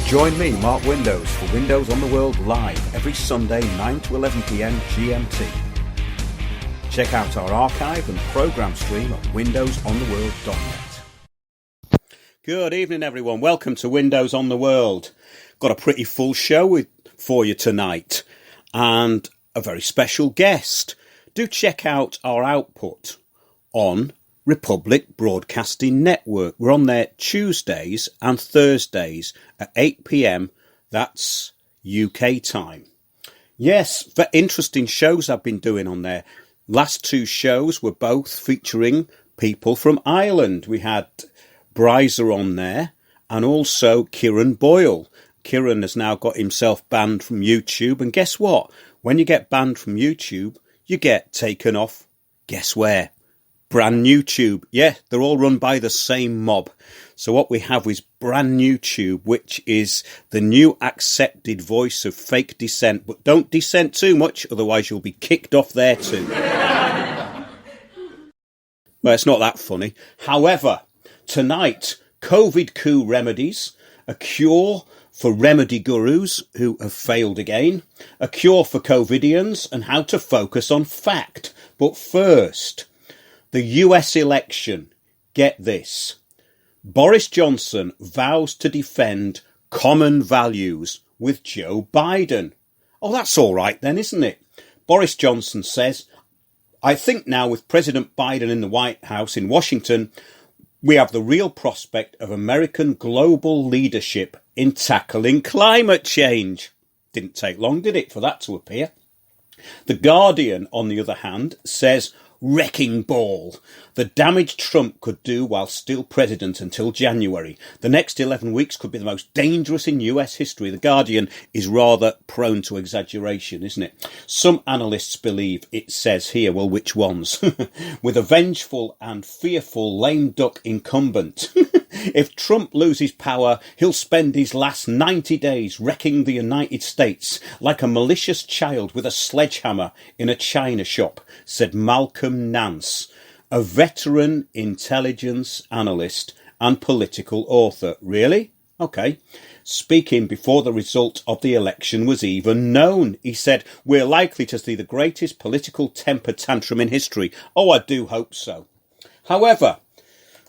Join me, Mark Windows, for Windows on the World live every Sunday 9 to 11 p.m. GMT. Check out our archive and programme stream at windowsontheworld.net. Good evening, everyone. Welcome to Windows on the World. Got a pretty full show for you tonight and a very special guest. Do check out our output on Republic Broadcasting Network. We're on there Tuesdays and Thursdays at 8 p.m. That's UK time. Yes, very interesting shows I've been doing on there. Last two shows were both featuring people from Ireland. We had Bryza on there and also Kieran Boyle. Kieran has now got himself banned from YouTube. And guess what? When you get banned from YouTube, you get taken off. Guess where? Brand new Tube. Yeah, they're all run by the same mob. So what we have is Brand New Tube, which is the new accepted voice of fake dissent. But don't dissent too much, otherwise you'll be kicked off there too. Well, it's not that funny. However, tonight, COVID coup remedies, a cure for remedy gurus who have failed again, a cure for COVIDians, and how to focus on fact. But first, the US election. Get this. Boris Johnson vows to defend common values with Joe Biden. Oh, that's all right then, isn't it? Boris Johnson says, I think now with President Biden in the White House in Washington, we have the real prospect of American global leadership in tackling climate change. Didn't take long, did it, for that to appear? The Guardian, on the other hand, says, wrecking ball. The damage Trump could do while still president until January. The next 11 weeks could be the most dangerous in US history. The Guardian is rather prone to exaggeration, isn't it? Some analysts believe it says here, well, which ones? With a vengeful and fearful lame duck incumbent. If Trump loses power, he'll spend his last 90 days wrecking the United States like a malicious child with a sledgehammer in a china shop, said Malcolm Nance, a veteran intelligence analyst and political author. Really? Okay. Speaking before the result of the election was even known, he said, we're likely to see the greatest political temper tantrum in history. Oh, I do hope so. However,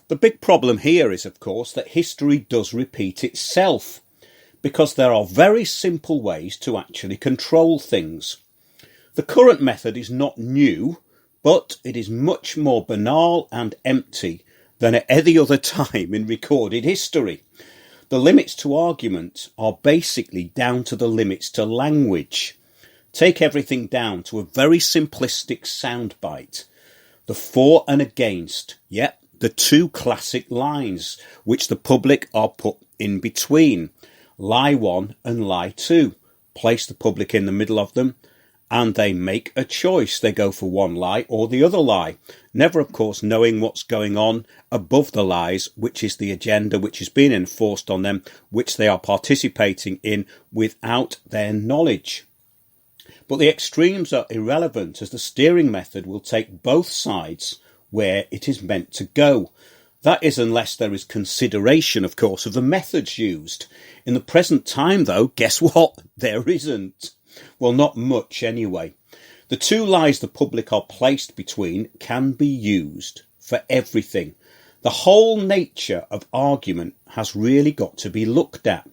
the big problem here is, of course, that history does repeat itself, because there are very simple ways to actually control things. The current method is not new, but it is much more banal and empty than at any other time in recorded history. The limits to argument are basically down to the limits to language. Take everything down to a very simplistic soundbite. The for and against, yep, the two classic lines, which the public are put in between. Lie 1 and lie 2. Place the public in the middle of them, and they make a choice. They go for one lie or the other lie. Never, of course, knowing what's going on above the lies, which is the agenda which is being enforced on them, which they are participating in without their knowledge. But the extremes are irrelevant, as the steering method will take both sides where it is meant to go. That is unless there is consideration, of course, of the methods used. In the present time, though, guess what? There isn't. Well, not much anyway. The two lies the public are placed between can be used for everything. The whole nature of argument has really got to be looked at.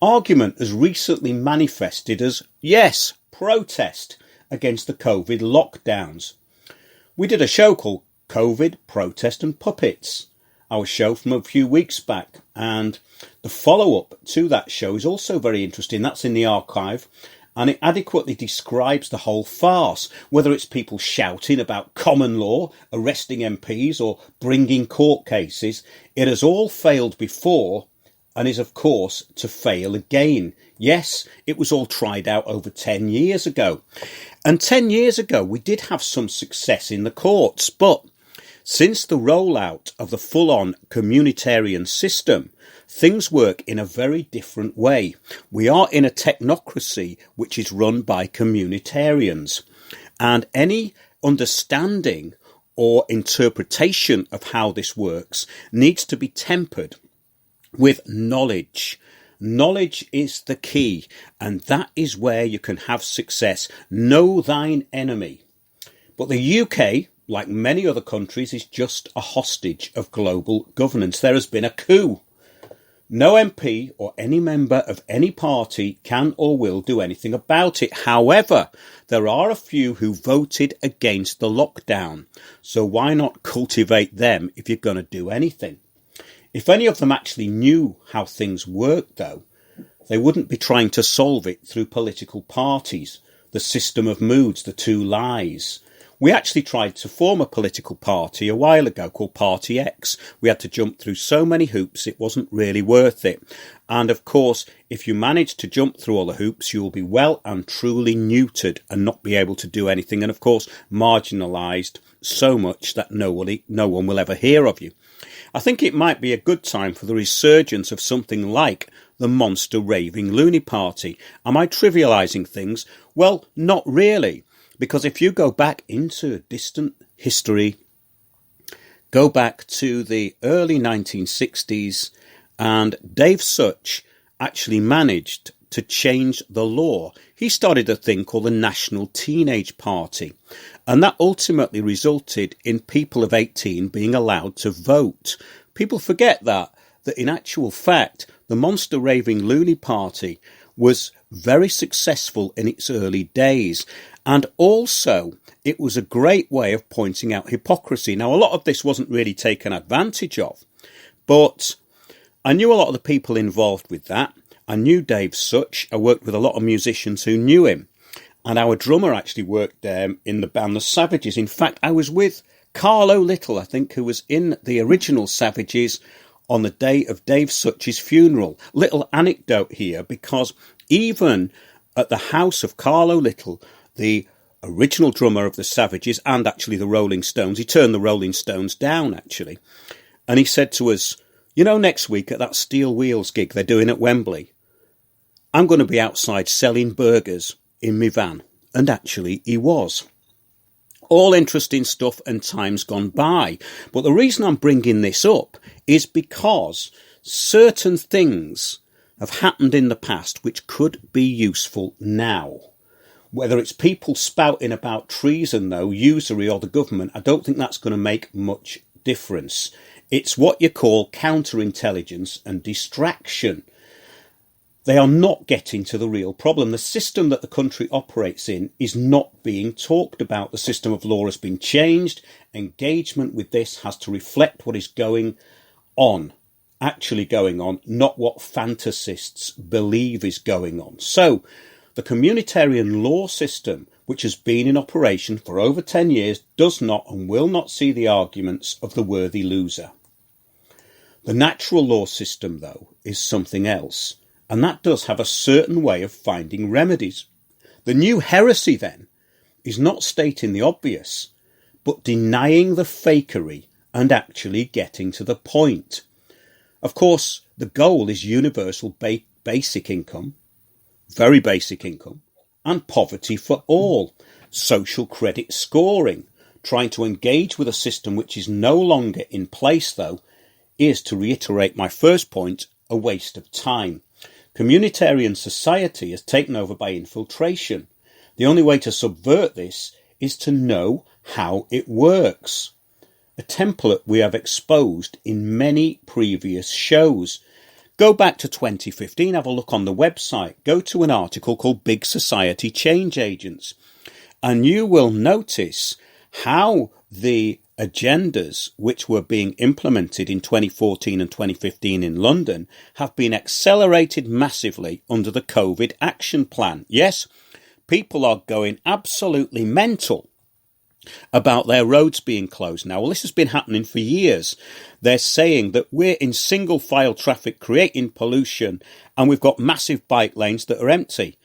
Argument has recently manifested as, yes, protest against the COVID lockdowns. We did a show called COVID, Protest and Puppets, our show from a few weeks back, and the follow-up to that show is also very interesting. That's in the archive, and it adequately describes the whole farce, whether it's people shouting about common law, arresting MPs, or bringing court cases. It has all failed before and is, of course, to fail again. Yes, it was all tried out over 10 years ago. And 10 years ago, we did have some success in the courts, but since the rollout of the full-on communitarian system, things work in a very different way. We are in a technocracy which is run by communitarians, and any understanding or interpretation of how this works needs to be tempered with knowledge. Knowledge is the key, and that is where you can have success. Know thine enemy. But the UK, like many other countries, is just a hostage of global governance. There has been a coup. No MP or any member of any party can or will do anything about it. However, there are a few who voted against the lockdown. So why not cultivate them if you're going to do anything? If any of them actually knew how things worked, though, they wouldn't be trying to solve it through political parties, the system of moods, the two lies. We actually tried to form a political party a while ago called Party X. We had to jump through so many hoops, it wasn't really worth it. And of course, if you manage to jump through all the hoops, you will be well and truly neutered and not be able to do anything. And of course, marginalised so much that no one will ever hear of you. I think it might be a good time for the resurgence of something like the monster raving loony party. Am I trivialising things? Well, not really. Because if you go back into distant history, go back to the early 1960s, and Dave Such actually managed to change the law. He started a thing called the National Teenage Party, and that ultimately resulted in people of 18 being allowed to vote. People forget that in actual fact, the Monster Raving Loony Party was very successful in its early days. And also, it was a great way of pointing out hypocrisy. Now, a lot of this wasn't really taken advantage of, but I knew a lot of the people involved with that. I knew Dave Such. I worked with a lot of musicians who knew him. And our drummer actually worked in the band The Savages. In fact, I was with Carlo Little, I think, who was in the original Savages on the day of Dave Such's funeral. Little anecdote here, because even at the house of Carlo Little, the original drummer of the Savages and actually the Rolling Stones, he turned the Rolling Stones down, actually. And he said to us, you know, next week at that Steel Wheels gig they're doing at Wembley, I'm going to be outside selling burgers in my van. And actually he was. All interesting stuff and times gone by. But the reason I'm bringing this up is because certain things have happened in the past which could be useful now. Whether it's people spouting about treason, though, usury or the government, I don't think that's going to make much difference. It's what you call counterintelligence and distraction. They are not getting to the real problem. The system that the country operates in is not being talked about. The system of law has been changed. Engagement with this has to reflect what is going on, actually going on, not what fantasists believe is going on. So, the communitarian law system, which has been in operation for over 10 years, does not and will not see the arguments of the worthy loser. The natural law system, though, is something else, and that does have a certain way of finding remedies. The new heresy, then, is not stating the obvious, but denying the fakery and actually getting to the point. Of course, the goal is universal basic income, very basic income, and poverty for all, social credit scoring. Trying to engage with a system which is no longer in place, though, is, to reiterate my first point, a waste of time. Communitarian society is taken over by infiltration. The only way to subvert this is to know how it works. A template we have exposed in many previous shows. Go back to 2015, have a look on the website, go to an article called Big Society Change Agents, and you will notice how the agendas which were being implemented in 2014 and 2015 in London have been accelerated massively under the COVID action plan. Yes, people are going absolutely mental about their roads being closed now. Well, this has been happening for years. They're saying that we're in single file traffic creating pollution and we've got massive bike lanes that are empty.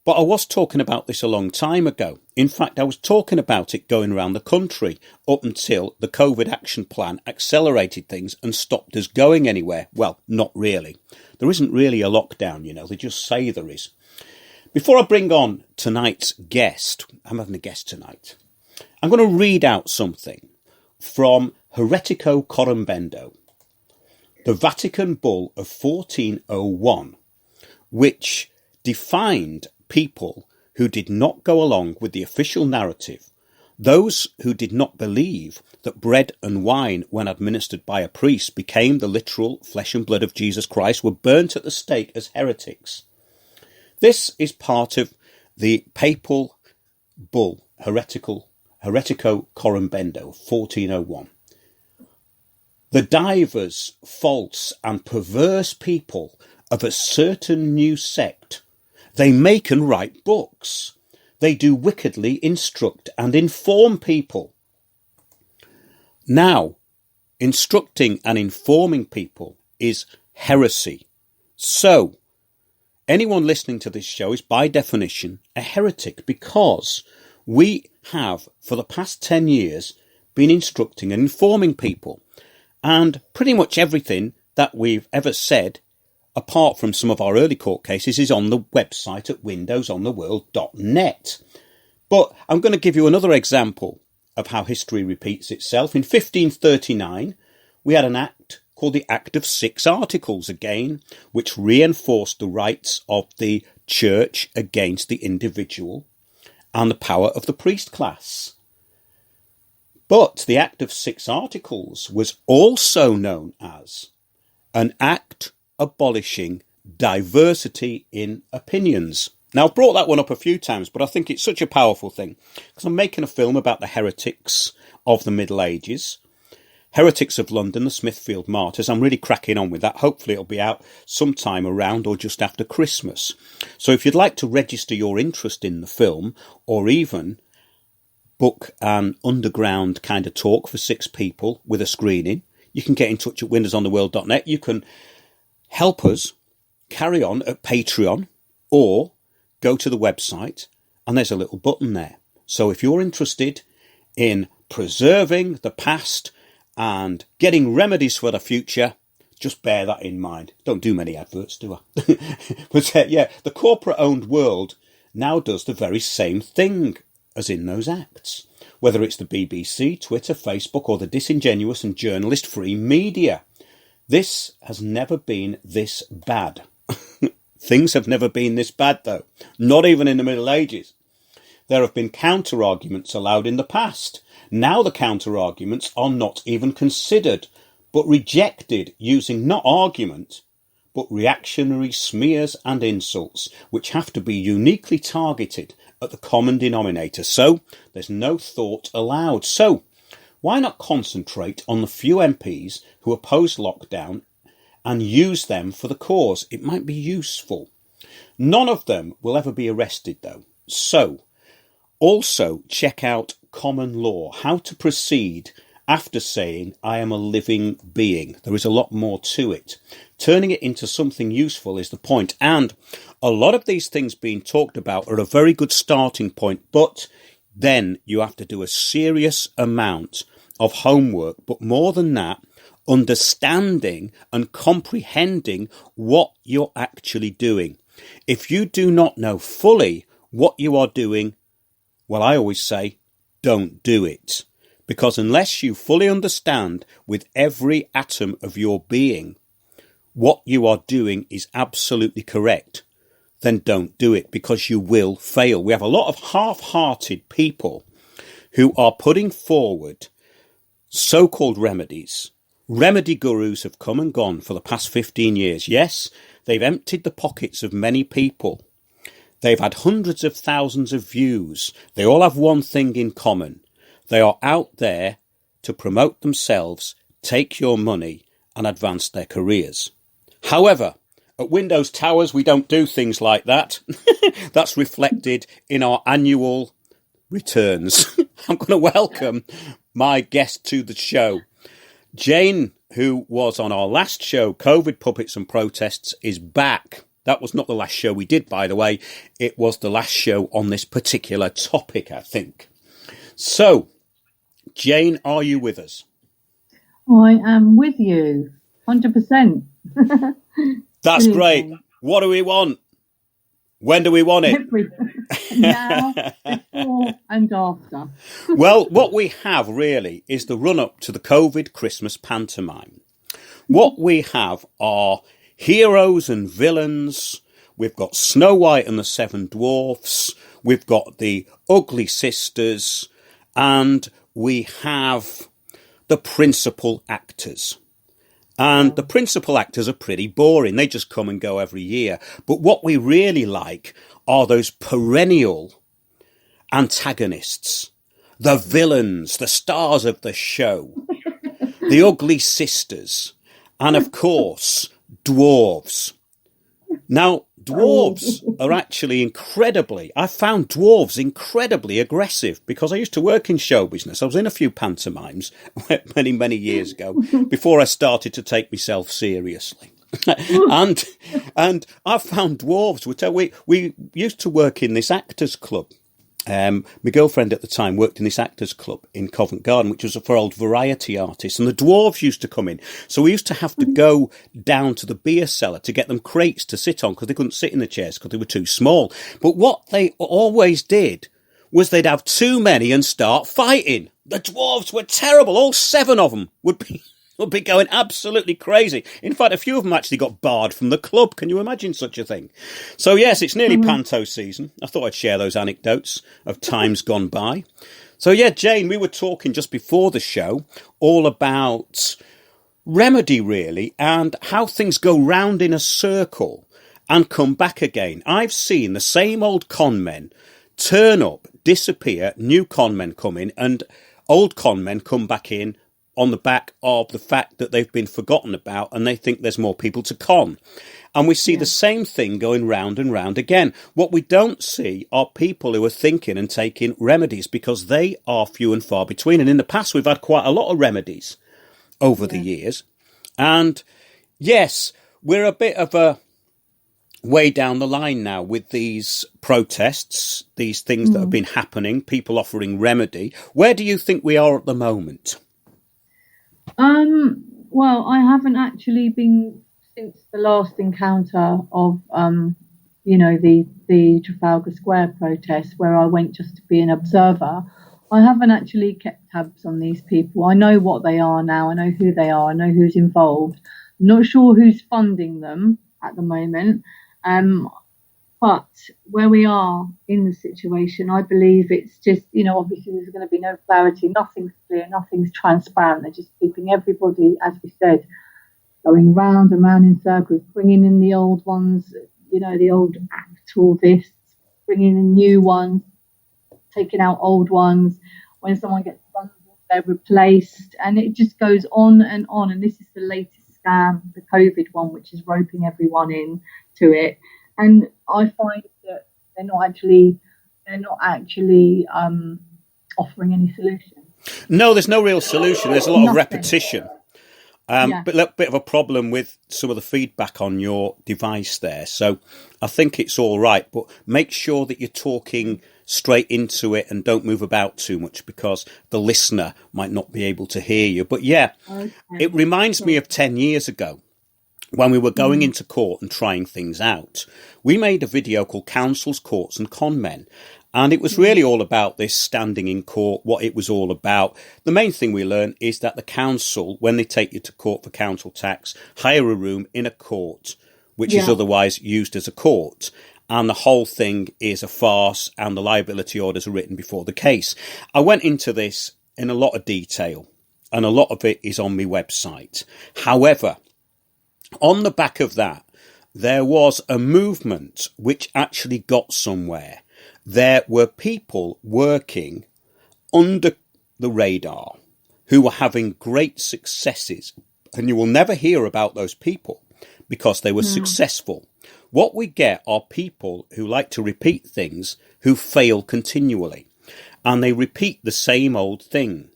But I was talking about this a long time ago. In fact, I was talking about it going around the country up until the COVID action plan accelerated things and stopped us going anywhere. Well, not really. There isn't really a lockdown, you know, they just say there is. Before I bring on tonight's guest, I'm having a guest tonight, I'm going to read out something from Heretico Corombendo, the Vatican Bull of 1401, which defined people who did not go along with the official narrative. Those who did not believe that bread and wine, when administered by a priest, became the literal flesh and blood of Jesus Christ, were burnt at the stake as heretics. This is part of the papal bull, Heretico Corombendo, 1401. The divers, false and perverse people of a certain new sect, they make and write books. They do wickedly instruct and inform people. Now, instructing and informing people is heresy. So, anyone listening to this show is by definition a heretic, because we have, for the past 10 years, been instructing and informing people. And pretty much everything that we've ever said, apart from some of our early court cases, is on the website at windowsontheworld.net. But I'm going to give you another example of how history repeats itself. In 1539, we had an act called the Act of 6 Articles again, which reinforced the rights of the church against the individual and the power of the priest class. But the Act of 6 Articles was also known as an act abolishing diversity in opinions. Now, I've brought that one up a few times, but I think it's such a powerful thing, because I'm making a film about the heretics of the Middle Ages, Heretics of London, the Smithfield Martyrs. I'm really cracking on with that. Hopefully it'll be out sometime around or just after Christmas. So if you'd like to register your interest in the film, or even book an underground kind of talk for 6 people with a screening, you can get in touch at windowsontheworld.net. You can help us carry on at Patreon, or go to the website and there's a little button there. So if you're interested in preserving the past and getting remedies for the future, just bear that in mind. Don't do many adverts, do I? But the corporate-owned world now does the very same thing as in those acts, whether it's the BBC, Twitter, Facebook, or the disingenuous and journalist-free media. This has never been this bad. Things have never been this bad, though, not even in the Middle Ages. There have been counter-arguments allowed in the past. Now the counter-arguments are not even considered, but rejected, using not argument, but reactionary smears and insults, which have to be uniquely targeted at the common denominator. So there's no thought allowed. So why not concentrate on the few MPs who oppose lockdown and use them for the cause? It might be useful. None of them will ever be arrested, though. So also check out Common Law, how to proceed after saying I am a living being. There is a lot more to it. Turning it into something useful is the point. And a lot of these things being talked about are a very good starting point, but then you have to do a serious amount of homework. But more than that, understanding and comprehending what you're actually doing. If you do not know fully what you are doing, well, I always say, don't do it. Because unless you fully understand with every atom of your being what you are doing is absolutely correct, then don't do it, because you will fail. We have a lot of half-hearted people who are putting forward so-called remedies. Remedy gurus have come and gone for the past 15 years. Yes, they've emptied the pockets of many people. They've had hundreds of thousands of views. They all have one thing in common. They are out there to promote themselves, take your money, and advance their careers. However, at Windows Towers, we don't do things like that. That's reflected in our annual returns. I'm going to welcome my guest to the show. Jane, who was on our last show, COVID Puppets and Protests, is back. That was not the last show we did, by the way. It was the last show on this particular topic, I think. So, Jane, are you with us? I am with you, 100%. That's great. What do we want? When do we want it? Now, before and after. Well, what we have really is the run-up to the COVID Christmas pantomime. What we have are heroes and villains we've got Snow White and the Seven Dwarfs, we've got the Ugly Sisters, and we have the principal actors. And the principal actors are pretty boring. They just come and go every year. But what we really like are those perennial antagonists, the villains, the stars of the show, the Ugly Sisters, and of course, dwarves. Now, dwarves are actually I found dwarves incredibly aggressive because I used to work in show business. I was in a few pantomimes many, many years ago before I started to take myself seriously. and I found dwarves. We used to work in this actors club. My girlfriend at the time worked in this actors club in Covent Garden, which was for old variety artists, and the dwarves used to come in. So we used to have to go down to the beer cellar to get them crates to sit on because they couldn't sit in the chairs because they were too small. But what they always did was they'd have too many and start fighting. The dwarves were terrible. All 7 of them would be going absolutely crazy. In fact, a few of them actually got barred from the club. Can you imagine such a thing? So, yes, it's nearly panto season. I thought I'd share those anecdotes of times gone by. So, yeah, Jane, we were talking just before the show all about remedy, really, and how things go round in a circle and come back again. I've seen the same old con men turn up, disappear, new con men come in, and old con men come back in on the back of the fact that they've been forgotten about and they think there's more people to con. And we see the same thing going round and round again. What we don't see are people who are thinking and taking remedies because they are few and far between. And in the past, we've had quite a lot of remedies over the years. And yes, we're a bit of a way down the line now with these protests, these things that have been happening, people offering remedy. Where do you think we are at the moment? Well, I haven't actually been since the last encounter of, the Trafalgar Square protest where I went just to be an observer. I haven't actually kept tabs on these people. I know what they are now. I know who they are. I know who's involved. I'm not sure who's funding them at the moment. But where we are in the situation, I believe it's just, obviously there's going to be no clarity. Nothing's clear. Nothing's transparent. They're just keeping everybody, as we said, going round and round in circles, bringing in the old ones, the old activists, bringing in new ones, taking out old ones. When someone gets vulnerable, they're replaced. And it just goes on and on. And this is the latest scam, the COVID one, which is roping everyone in to it. And I find that they're not actually offering any solution. No, there's no real solution. There's a lot of repetition. But a bit of a problem with some of the feedback on your device there. So I think it's all right, but make sure that you're talking straight into it and don't move about too much because the listener might not be able to hear you. But it reminds me of 10 years ago. When we were going into court and trying things out, we made a video called Councils, Courts and Con Men. And it was really all about this standing in court, what it was all about. The main thing we learned is that the council, when they take you to court for council tax, hire a room in a court, which is otherwise used as a court. And the whole thing is a farce and the liability orders are written before the case. I went into this in a lot of detail and a lot of it is on my website. However, on the back of that, there was a movement which actually got somewhere. There were people working under the radar who were having great successes. And you will never hear about those people because they were successful. What we get are people who like to repeat things who fail continually. And they repeat the same old thing.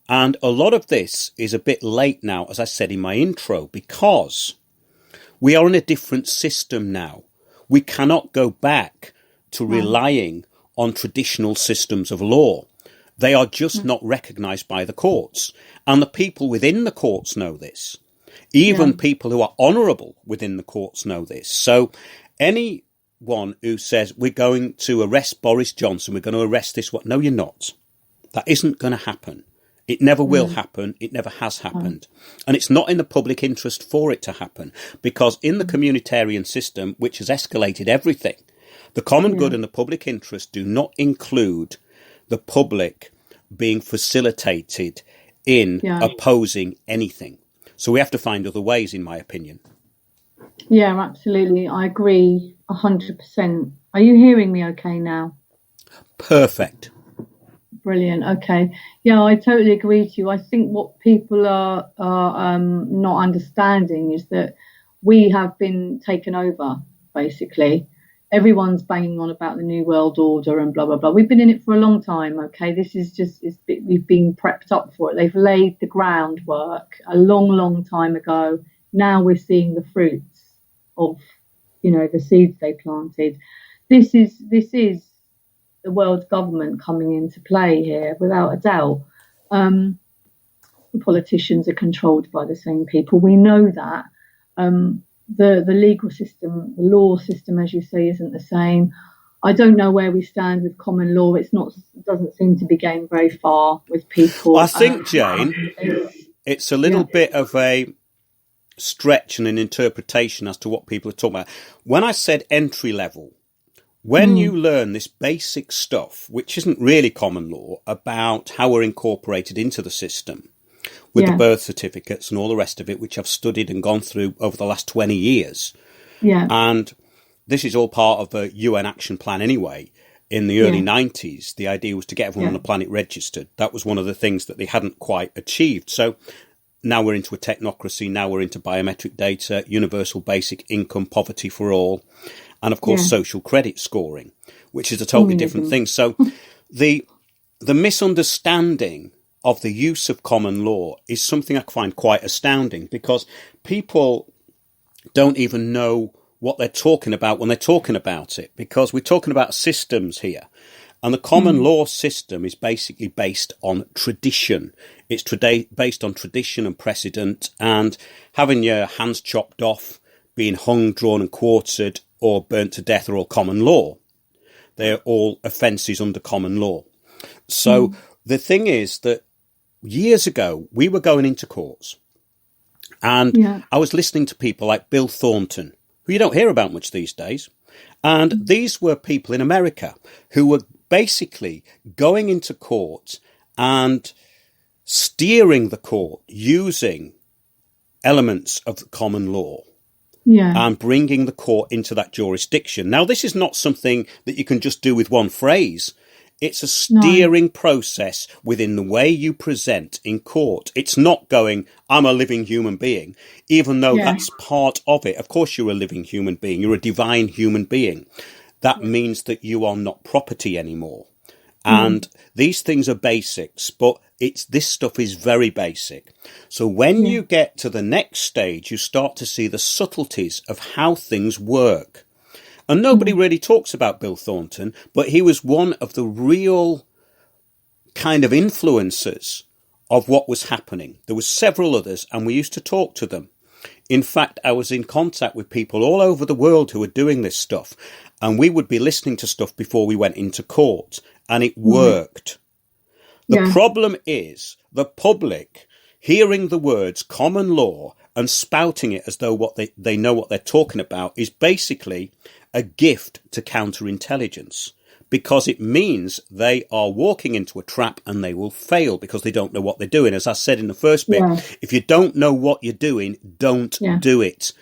And a lot of this is a bit late now, as I said in my intro, because we are in a different system now. We cannot go back to relying on traditional systems of law. They are just not recognised by the courts. And the people within the courts know this. Even people who are honourable within the courts know this. So anyone who says, we're going to arrest Boris Johnson, we're going to arrest this one. No, you're not. That isn't going to happen. It never will happen. It never has happened. And it's not in the public interest for it to happen, because in the communitarian system, which has escalated everything, the common good and the public interest do not include the public being facilitated in opposing anything. So we have to find other ways, in my opinion. Yeah, absolutely. I agree 100%. Are you hearing me okay now? Perfect. Brilliant. Okay. Yeah, I totally agree with you. I think what people are not understanding is that we have been taken over, basically. Everyone's banging on about the New World Order and blah, blah, blah. We've been in it for a long time, okay? This is just, we've been prepped up for it. They've laid the groundwork a long, long time ago. Now we're seeing the fruits of, the seeds they planted. This is the world's government coming into play here, without a doubt. The politicians are controlled by the same people. We know that. The legal system, the law system, as you say, isn't the same. I don't know where we stand with common law. It doesn't seem to be going very far with people. I think, Jane, it's a little bit of a stretch and an interpretation as to what people are talking about. When I said entry level, when you learn this basic stuff, which isn't really common law, about how we're incorporated into the system with the birth certificates and all the rest of it, which I've studied and gone through over the last 20 years. Yeah. And this is all part of a UN action plan anyway. In the early 90s, the idea was to get everyone on the planet registered. That was one of the things that they hadn't quite achieved. So now we're into a technocracy. Now we're into biometric data, universal basic income, poverty for all. And, of course, social credit scoring, which is a totally different thing. So the misunderstanding of the use of common law is something I find quite astounding, because people don't even know what they're talking about when they're talking about it, because we're talking about systems here. And the common law system is basically based on tradition. It's based on tradition and precedent, and having your hands chopped off, being hung, drawn and quartered, or burnt to death are all common law. They're all offences under common law. So the thing is that years ago, we were going into courts, and I was listening to people like Bill Thornton, who you don't hear about much these days. And these were people in America who were basically going into court and steering the court using elements of the common law. And bringing the court into that jurisdiction. Now, this is not something that you can just do with one phrase. It's a steering process within the way you present in court. It's not going, I'm a living human being, even though that's part of it. Of course, you're a living human being. You're a divine human being. That means that you are not property anymore. And these things are basics, but this stuff is very basic. So when you get to the next stage, you start to see the subtleties of how things work. And nobody really talks about Bill Thornton, but he was one of the real kind of influencers of what was happening. There were several others, and we used to talk to them. In fact, I was in contact with people all over the world who were doing this stuff, and we would be listening to stuff before we went into court, and it worked. The problem is the public hearing the words common law and spouting it as though they know what they're talking about is basically a gift to counterintelligence, because it means they are walking into a trap and they will fail because they don't know what they're doing. As I said in the first bit, if you don't know what you're doing, don't do it.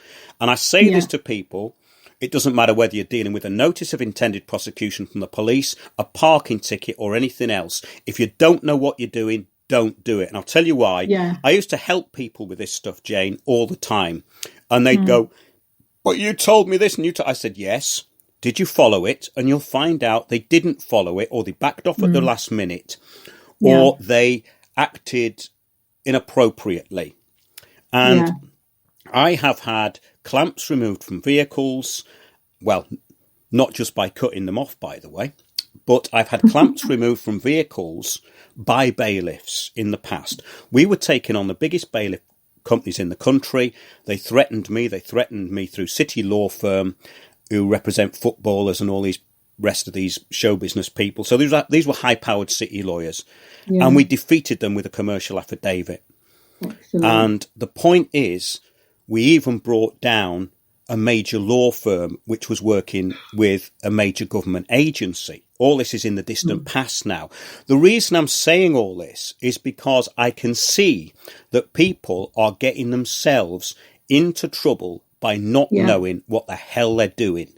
And I say this to people. It doesn't matter whether you're dealing with a notice of intended prosecution from the police, a parking ticket or anything else. If you don't know what you're doing, don't do it. And I'll tell you why. I used to help people with this stuff, Jane, all the time. And they'd go, but you told me this and I said, yes. Did you follow it? And you'll find out they didn't follow it, or they backed off at the last minute, or they acted inappropriately. And I have had clamps removed from vehicles. Well, not just by cutting them off, by the way, but I've had clamps removed from vehicles by bailiffs in the past. We were taking on the biggest bailiff companies in the country. They threatened me through City Law Firm, who represent footballers and all these rest of these show business people. So these were high-powered city lawyers, Yeah. and we defeated them with a commercial affidavit. Excellent. And the point is, we even brought down a major law firm which was working with a major government agency. All this is in the distant past now. The reason I'm saying all this is because I can see that people are getting themselves into trouble by not knowing what the hell they're doing.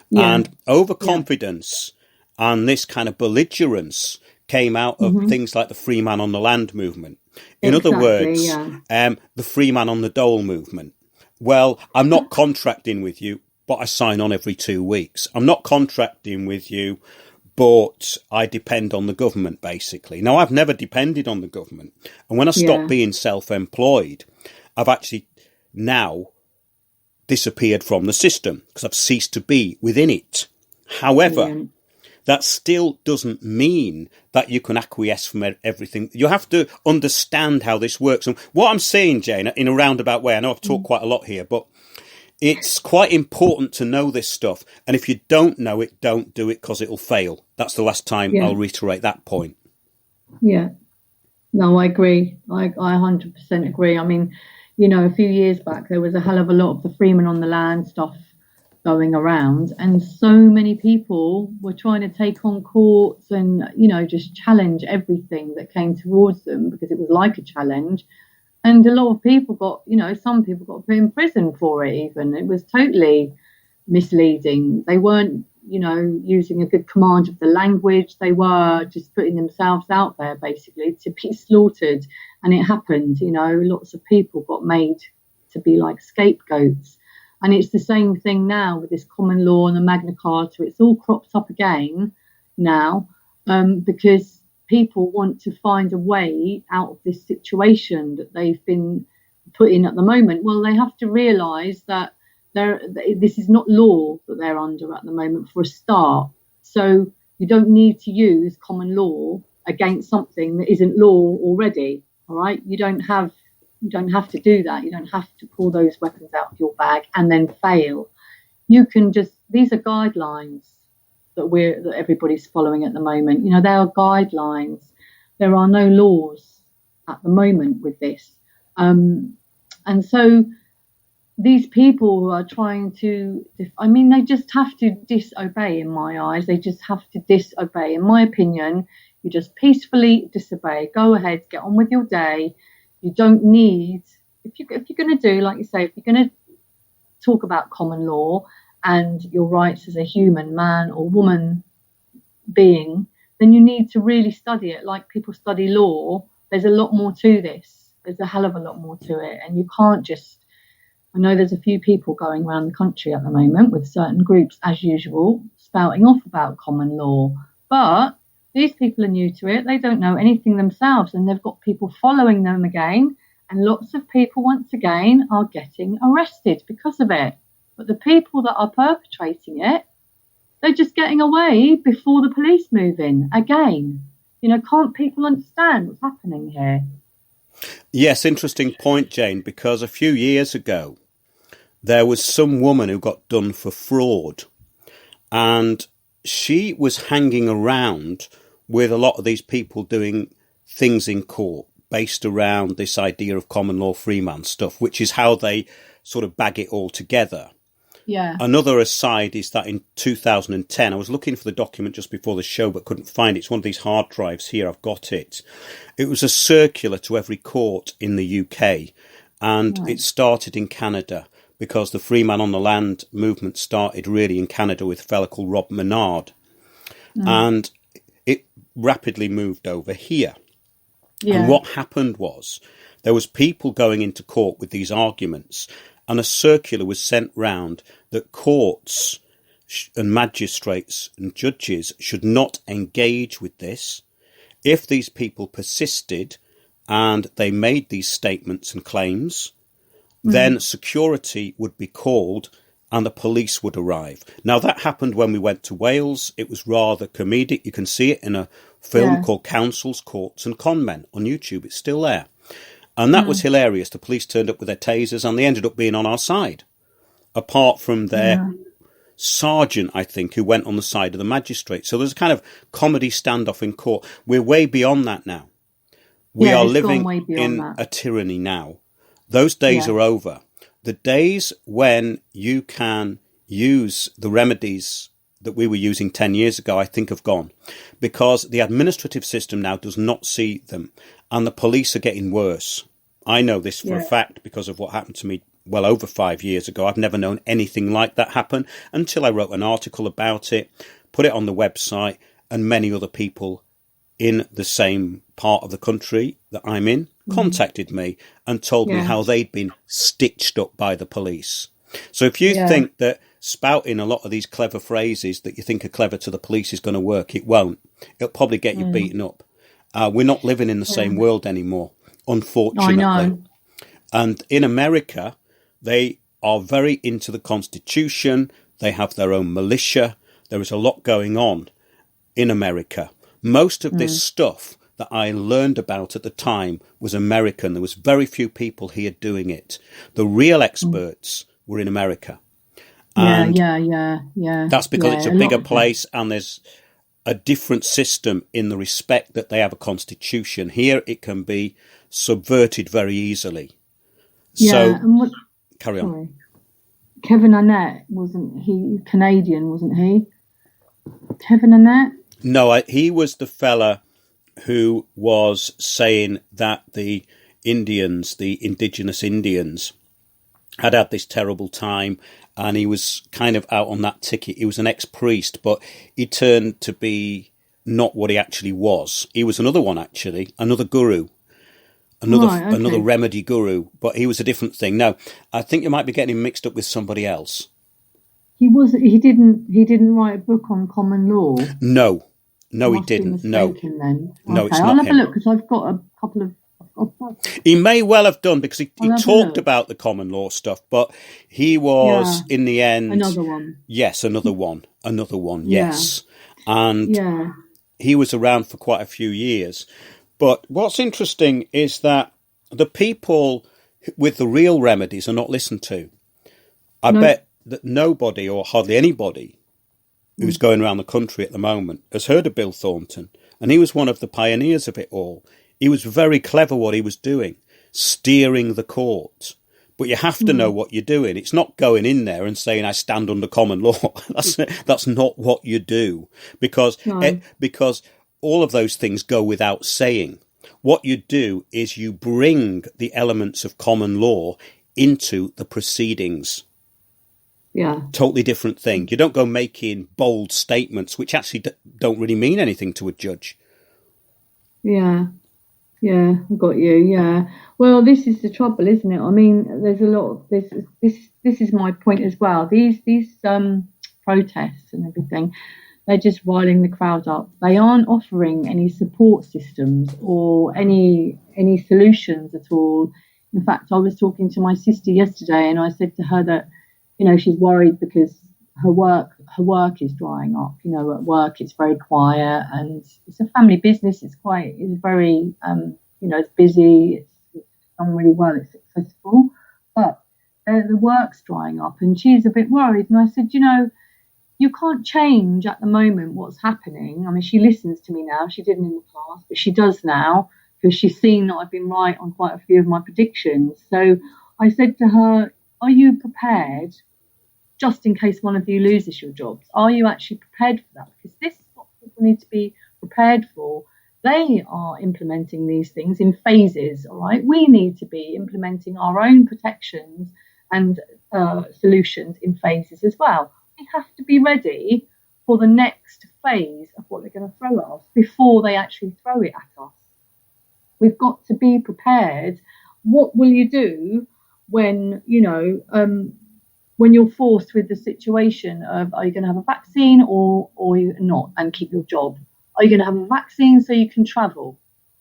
Yeah. And overconfidence and this kind of belligerence came out of things like the Free Man on the Land movement. In other words, the Free Man on the Dole movement. Well, I'm not contracting with you, but I sign on every 2 weeks. I'm not contracting with you, but I depend on the government, basically. Now, I've never depended on the government. And when I stopped being self-employed, I've actually now disappeared from the system because I've ceased to be within it. However, that still doesn't mean that you can acquiesce from everything. You have to understand how this works. And what I'm saying, Jane, in a roundabout way, I know I've talked quite a lot here, but it's quite important to know this stuff. And if you don't know it, don't do it because it'll fail. That's the last time I'll reiterate that point. Yeah. No, I agree. I 100% agree. I mean, you know, a few years back, there was a hell of a lot of the Freeman on the Land stuff going around, and so many people were trying to take on courts and, you know, just challenge everything that came towards them because it was like a challenge. And a lot of people got, you know, some people got put in prison for it even. It was totally misleading. They weren't, you know, using a good command of the language. They were just putting themselves out there basically to be slaughtered. And it happened, you know, lots of people got made to be like scapegoats. And it's the same thing now with this common law and the Magna Carta. It's all cropped up again now because people want to find a way out of this situation that they've been put in at the moment. Well, they have to realise that this is not law that they're under at the moment for a start. So you don't need to use common law against something that isn't law already. All right, you don't have to do that. You don't have to pull those weapons out of your bag and then fail. You can just, these are guidelines that everybody's following at the moment. You know, they are guidelines. There are no laws at the moment with this. And so these people who are trying to, they just have to disobey in my eyes. They just have to disobey. In my opinion, you just peacefully disobey. Go ahead, get on with your day. You don't need, if you're going to do, like you say, if you're going to talk about common law and your rights as a human man or woman being, then you need to really study it like people study law. There's a lot more to this. There's a hell of a lot more to it. And you can't just, I know there's a few people going around the country at the moment with certain groups, as usual, spouting off about common law. But these people are new to it. They don't know anything themselves, and they've got people following them again. And lots of people, once again, are getting arrested because of it. But the people that are perpetrating it, they're just getting away before the police move in again. You know, can't people understand what's happening here? Yes, interesting point, Jane, because a few years ago, there was some woman who got done for fraud, and she was hanging around with a lot of these people doing things in court based around this idea of common law freeman stuff, which is how they sort of bag it all together. Yeah. Another aside is that in 2010, I was looking for the document just before the show, but couldn't find it. It's one of these hard drives here. I've got it. It was a circular to every court in the UK, and it started in Canada because the Free Man on the Land movement started really in Canada with a fella called Rob Menard. And it rapidly moved over here. Yeah. And what happened was there was people going into court with these arguments, and a circular was sent round that courts and magistrates and judges should not engage with this. If these people persisted and they made these statements and claims, then security would be called and the police would arrive. Now, that happened when we went to Wales. It was rather comedic. You can see it in a film called Councils, Courts and Conmen on YouTube. It's still there. And that was hilarious. The police turned up with their tasers and they ended up being on our side. Apart from their sergeant, I think, who went on the side of the magistrate. So there's a kind of comedy standoff in court. We're way beyond that now. We are living in a tyranny now. Those days are over. The days when you can use the remedies that we were using 10 years ago, I think have gone, because the administrative system now does not see them, and the police are getting worse. I know this for a fact because of what happened to me well over 5 years ago. I've never known anything like that happen until I wrote an article about it, put it on the website, and many other people in the same part of the country that I'm in contacted me and told me how they'd been stitched up by the police. So if you think that spouting a lot of these clever phrases that you think are clever to the police is going to work, it won't. It'll probably get you beaten up. We're not living in the same world anymore, unfortunately. I know. And in America, they are very into the Constitution. They have their own militia. There is a lot going on in America. Most of this stuff that I learned about at the time was American. There was very few people here doing it. The real experts were in America. And that's because it's a bigger place and there's a different system in the respect that they have a constitution. Here it can be subverted very easily. So, carry on. Kevin Annett, wasn't he Canadian, wasn't he? Kevin Annett? No, he was the fella who was saying that the Indians, the indigenous Indians, had this terrible time, and he was kind of out on that ticket. He was an ex-priest, but he turned to be not what he actually was. He was another one, actually, another guru, another remedy guru, but he was a different thing. No, I think you might be getting him mixed up with somebody else. He didn't write a book on common law. No, he didn't. No, then. No, okay, it's not I'll have him. a look because I've got a couple of. He may well have done because he talked about the common law stuff, but he was in the end another one. Yes, another one. Yes, and he was around for quite a few years. But what's interesting is that the people with the real remedies are not listened to. I bet that nobody or hardly anybody who's going around the country at the moment has heard of Bill Thornton. And he was one of the pioneers of it all. He was very clever what he was doing, steering the court. But you have to know what you're doing. It's not going in there and saying, I stand under common law. That's not what you do. Because all of those things go without saying. What you do is you bring the elements of common law into the proceedings. Yeah. Totally different thing. You don't go making bold statements which actually don't really mean anything to a judge. Yeah, I got you. Yeah. Well, this is the trouble, isn't it? I mean, there's a lot of this. This is my point as well. These protests and everything, they're just riling the crowd up. They aren't offering any support systems or any solutions at all. In fact, I was talking to my sister yesterday, and I said to her that, she's worried because her work is drying up. At work it's very quiet, and it's a family business. It's very, it's busy. It's done really well. It's successful, but the work's drying up, and she's a bit worried. And I said, you can't change at the moment what's happening. I mean, she listens to me now. She didn't in the past, but she does now because she's seen that I've been right on quite a few of my predictions. So I said to her, are you prepared just in case one of you loses your jobs? Are you actually prepared for that? Because this is what people need to be prepared for. They are implementing these things in phases, all right? We need to be implementing our own protections and solutions in phases as well. We have to be ready for the next phase of what they're going to throw at us before they actually throw it at us. We've got to be prepared. What will you do when you're forced with the situation of, are you going to have a vaccine or you're not and keep your job? Are you going to have a vaccine so you can travel?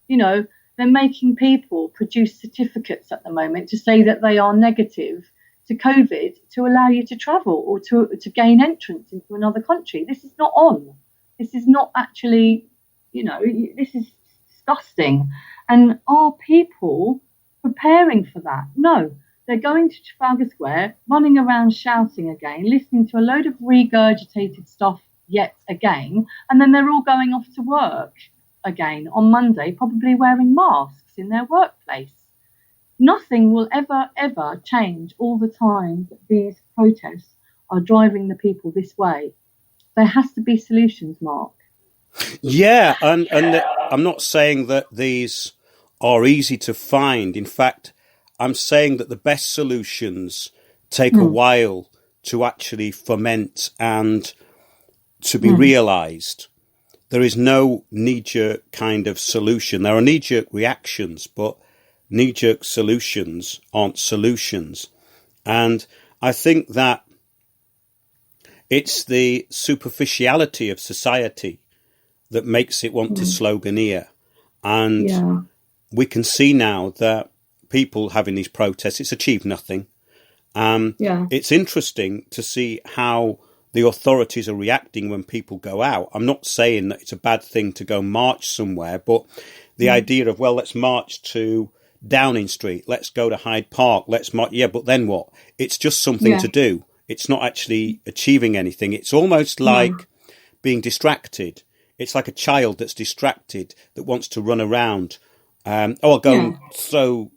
They're making people produce certificates at the moment to say that they are negative to COVID to allow you to travel or to gain entrance into another country. This is not on. This is not actually, this is disgusting. And are people preparing for that? No. they're going to Trafalgar Square, running around shouting again, listening to a load of regurgitated stuff yet again, and then they're all going off to work again on Monday, probably wearing masks in their workplace. Nothing will ever change all the time that these protests are driving the people this way. There has to be solutions, Mark. Yeah, and I'm not saying that these are easy to find. In fact, I'm saying that the best solutions take a while to actually ferment and to be realised. There is no knee-jerk kind of solution. There are knee-jerk reactions, but knee-jerk solutions aren't solutions. And I think that it's the superficiality of society that makes it want to sloganeer. And we can see now that people having these protests, it's achieved nothing. It's interesting to see how the authorities are reacting when people go out. I'm not saying that it's a bad thing to go march somewhere, but the idea of, well, let's march to Downing Street, let's go to Hyde Park, let's march. Yeah, but then what? It's just something to do. It's not actually achieving anything. It's almost like being distracted. It's like a child that's distracted, that wants to run around. I'll go and throw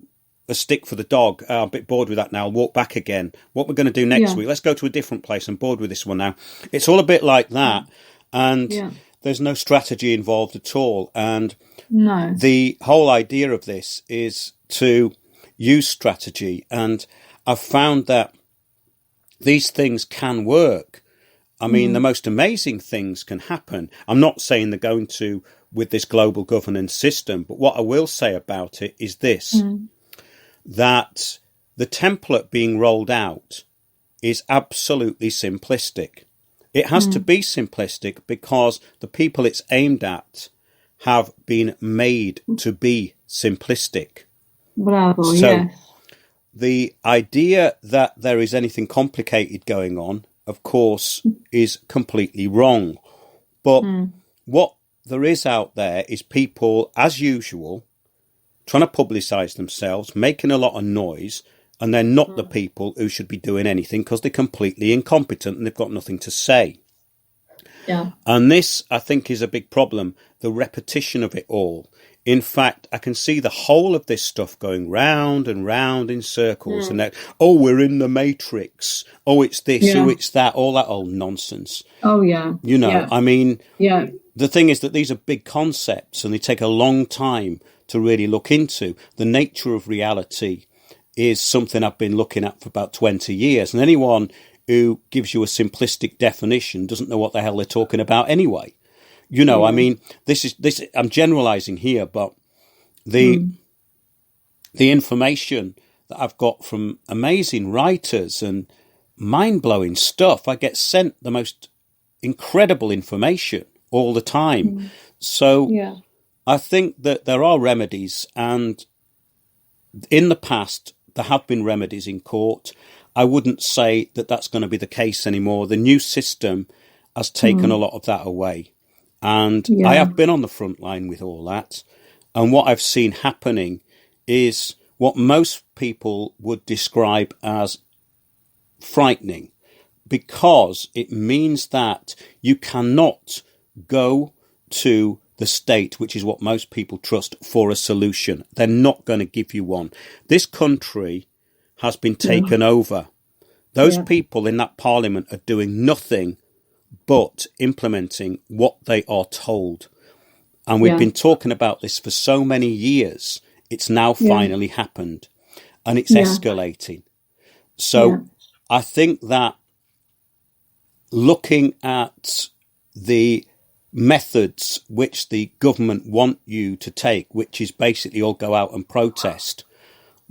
a stick for the dog. I'm a bit bored with that now. I'll walk back again. What we're going to do next week? Let's go to a different place. I'm bored with this one now. It's all a bit like that. And there's no strategy involved at all. And the whole idea of this is to use strategy. And I've found that these things can work. I mean, the most amazing things can happen. I'm not saying they're going to with this global governance system, but what I will say about it is this, that the template being rolled out is absolutely simplistic. It has to be simplistic because the people it's aimed at have been made to be simplistic. Bravo, so yes. The idea that there is anything complicated going on, of course, is completely wrong. But what there is out there is people, as usual, trying to publicise themselves, making a lot of noise, and they're not the people who should be doing anything because they're completely incompetent and they've got nothing to say. Yeah. And this, I think, is a big problem, the repetition of it all. In fact, I can see the whole of this stuff going round and round in circles. And that, we're in the matrix. Oh, it's this. Oh, it's that. All that old nonsense. Oh, yeah. You know, I mean, the thing is that these are big concepts and they take a long time to really look into. The nature of reality is something I've been looking at for about 20 years. And anyone who gives you a simplistic definition doesn't know what the hell they're talking about anyway. You know, I mean, this. I'm generalizing here, but the information that I've got from amazing writers and mind-blowing stuff, I get sent the most incredible information all the time. So I think that there are remedies, and in the past there have been remedies in court. I wouldn't say that that's going to be the case anymore. The new system has taken a lot of that away. And I have been on the front line with all that. And what I've seen happening is what most people would describe as frightening, because it means that you cannot go to the state, which is what most people trust, for a solution. They're not going to give you one. This country has been taken over. Those people in that parliament are doing nothing but implementing what they are told. And we've been talking about this for so many years. It's now finally happened, and it's escalating. So I think that looking at the methods which the government want you to take, which is basically all go out and protest,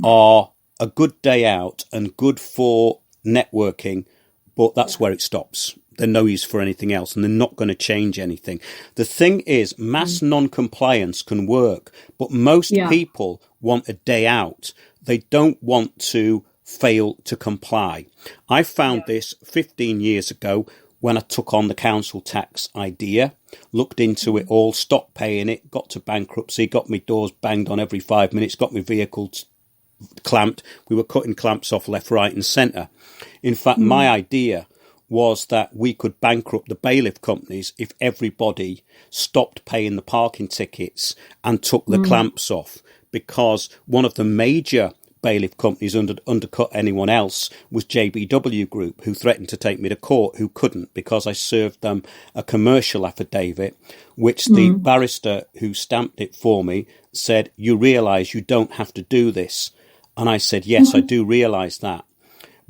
are a good day out and good for networking, but that's where it stops. They're no use for anything else, and they're not going to change anything. The thing is, mass non-compliance can work, but most people want a day out. They don't want to fail to comply. I found this 15 years ago when I took on the council tax idea, looked into it all, stopped paying it, got to bankruptcy, got my doors banged on every 5 minutes, got my vehicles clamped. We were cutting clamps off left, right and centre. In fact, my idea was that we could bankrupt the bailiff companies if everybody stopped paying the parking tickets and took the clamps off, because one of the major bailiff companies undercut anyone else was JBW Group, who threatened to take me to court, who couldn't, because I served them a commercial affidavit, which the barrister who stamped it for me said, "You realise you don't have to do this." And I said, "Yes, I do realise that,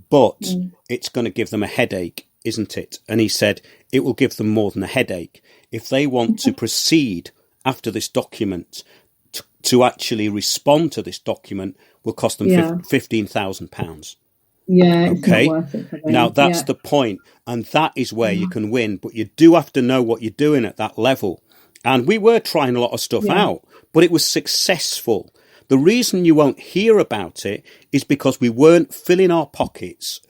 but it's going to give them a headache, isn't it?" And he said, "It will give them more than a headache. If they want to proceed after this document, to actually respond to this document will cost them £15,000. Yeah, it's okay. not worth it for them. Now that's the point, and that is where you can win. But you do have to know what you're doing at that level. And we were trying a lot of stuff out, but it was successful. The reason you won't hear about it is because we weren't filling our pockets,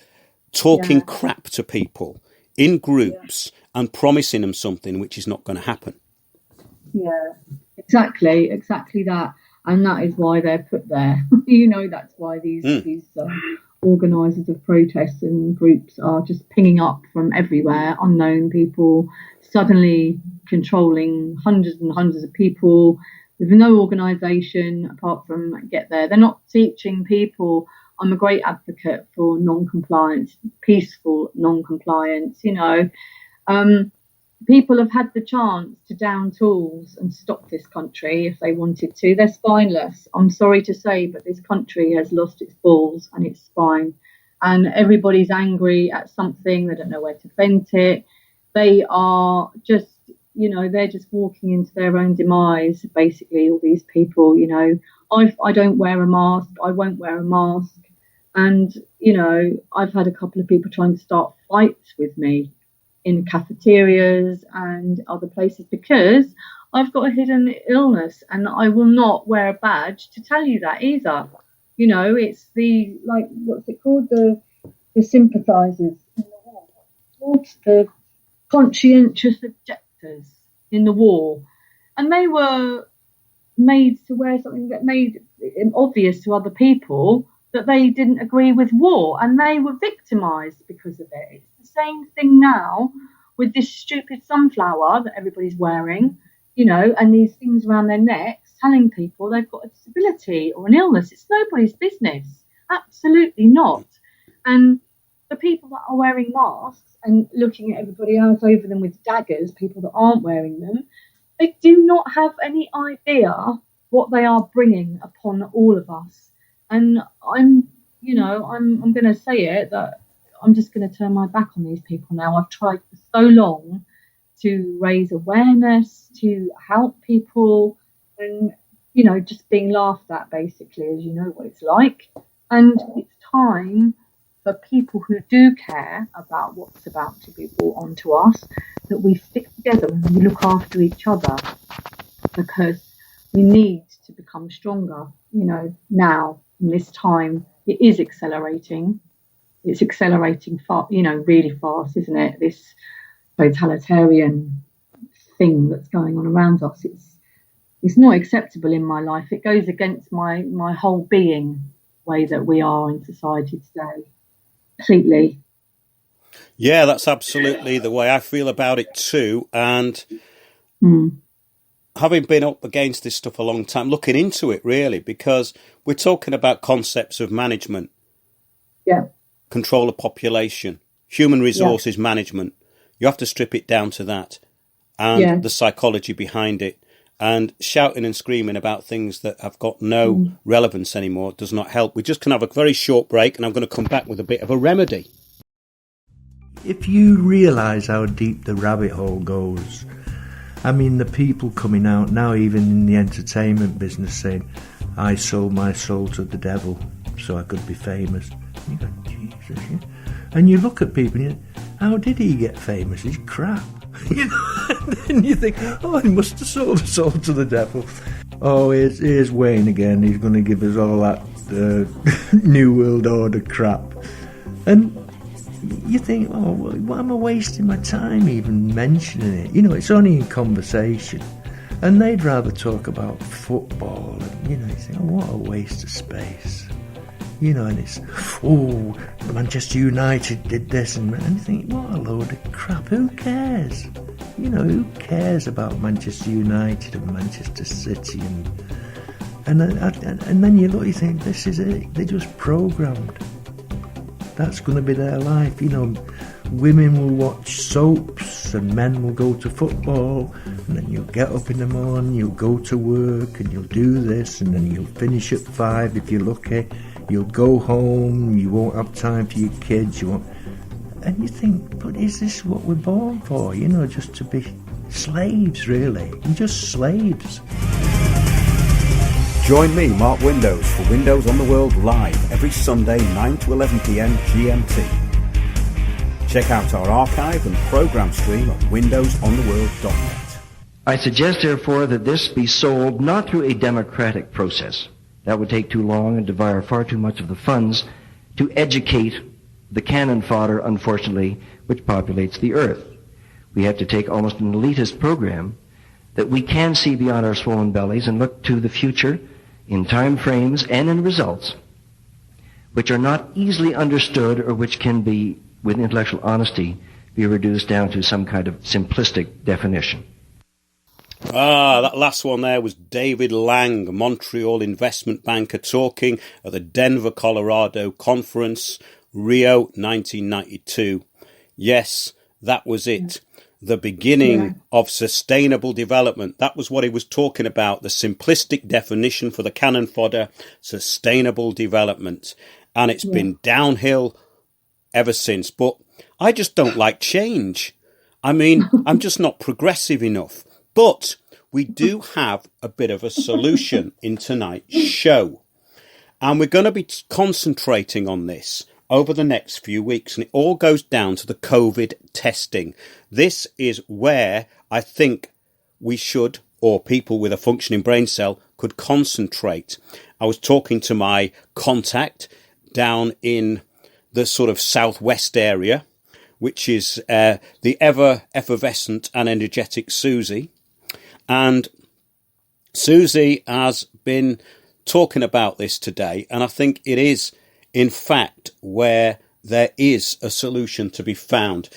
talking crap to people in groups and promising them something which is not going to happen. Yeah, exactly that. And that is why they're put there. You know, that's why these organisers of protests and groups are just pinging up from everywhere, unknown people, suddenly controlling hundreds and hundreds of people with no organisation apart from get there. They're not teaching people. I'm a great advocate for non-compliance, peaceful non-compliance, you know. People have had the chance to down tools and stop this country if they wanted to. They're spineless. I'm sorry to say, but this country has lost its balls and its spine. And everybody's angry at something. They don't know where to vent it. They are just, you know, they're just walking into their own demise, basically, all these people, you know. I don't wear a mask. I won't wear a mask. And, you know, I've had a couple of people trying to start fights with me in cafeterias and other places because I've got a hidden illness, and I will not wear a badge to tell you that either. You know, it's the, like, what's it called? The sympathisers in the war. What's the conscientious objectors in the war? And they were made to wear something that made it obvious to other people that they didn't agree with war, and they were victimised because of it. It's the same thing now with this stupid sunflower that everybody's wearing, you know, and these things around their necks telling people they've got a disability or an illness. It's nobody's business. Absolutely not. And the people that are wearing masks and looking at everybody else over them with daggers, people that aren't wearing them, they do not have any idea what they are bringing upon all of us. And I'm going to say it, that I'm just going to turn my back on these people now. I've tried for so long to raise awareness, to help people, and, you know, just being laughed at, basically, as you know what it's like. And it's time for people who do care about what's about to be brought onto us, that we stick together and we look after each other, because we need to become stronger, you know, now. In this time, it is accelerating. It's accelerating fast, you know, really fast, isn't it? This totalitarian thing that's going on around us. It's not acceptable in my life. It goes against my whole being, way that we are in society today. Completely. Yeah, that's absolutely the way I feel about it too. And having been up against this stuff a long time, looking into it really, because we're talking about concepts of management, control of population, human resources management. You have to strip it down to that, and the psychology behind it. And shouting and screaming about things that have got no relevance anymore does not help. We're just going to have a very short break, and I'm going to come back with a bit of a remedy. If you realise how deep the rabbit hole goes, I mean, the people coming out now, even in the entertainment business, saying, I sold my soul to the devil so I could be famous. And you go, Jesus, yeah. And you look at people and you think, how did he get famous? He's crap. You know? And then you think, oh, he must have sold his soul to the devil. Oh, here's Wayne again. He's going to give us all that New World Order crap. And you think, oh, well, why am I wasting my time even mentioning it? You know, it's only in conversation. And they'd rather talk about football. And, you know, you think, oh, what a waste of space. You know, and it's, oh, Manchester United did this, and you think, what a load of crap, who cares? You know, who cares about Manchester United and Manchester City? And then you look, you think, this is it, they're just programmed. That's going to be their life. You know, women will watch soaps and men will go to football, and then you'll get up in the morning, you'll go to work and you'll do this, and then you'll finish at 5 if you're lucky. You'll go home, you won't have time for your kids, and you think, but is this what we're born for? You know, just to be slaves, really. You're just slaves. Join me, Mark Windows, for Windows on the World live every Sunday 9 to 11 p.m. GMT. Check out our archive and program stream at windowsontheworld.net. I suggest, therefore, that this be sold not through a democratic process. That would take too long and devour far too much of the funds to educate the cannon fodder, unfortunately, which populates the earth. We have to take almost an elitist program that we can see beyond our swollen bellies and look to the future in time frames and in results which are not easily understood or which can be, with intellectual honesty, be reduced down to some kind of simplistic definition. That last one there was David Lang, Montreal investment banker, talking at the Denver, Colorado conference, Rio 1992. Yes, that was it. The beginning of sustainable development. That was what he was talking about, the simplistic definition for the cannon fodder, sustainable development. And it's been downhill ever since. But I just don't like change. I mean, I'm just not progressive enough. But we do have a bit of a solution in tonight's show. And we're going to be concentrating on this over the next few weeks. And it all goes down to the COVID testing. This is where I think we should, or people with a functioning brain cell, could concentrate. I was talking to my contact down in the sort of southwest area, which is the ever effervescent and energetic Susie. And Susie has been talking about this today, and I think it is, in fact, where there is a solution to be found.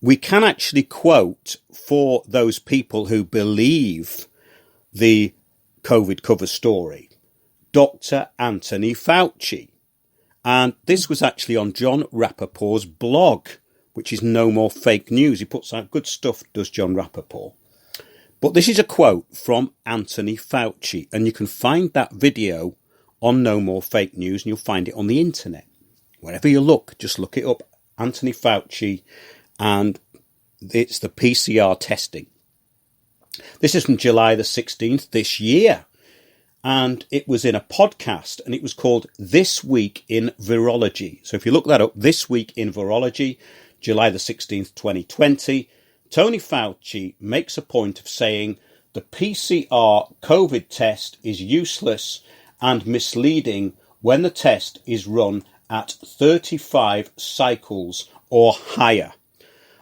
We can actually quote, for those people who believe the COVID cover story, Dr. Anthony Fauci. And this was actually on John Rappaport's blog, which is No More Fake News. He puts out good stuff, does John Rappaport. But this is a quote from Anthony Fauci, and you can find that video on No More Fake News, and you'll find it on the internet. Wherever you look, just look it up, Anthony Fauci, and it's the PCR testing. This is from July the 16th this year, and it was in a podcast, and it was called This Week in Virology. So if you look that up, This Week in Virology, July the 16th, 2020, Tony Fauci makes a point of saying the PCR COVID test is useless and misleading when the test is run at 35 cycles or higher.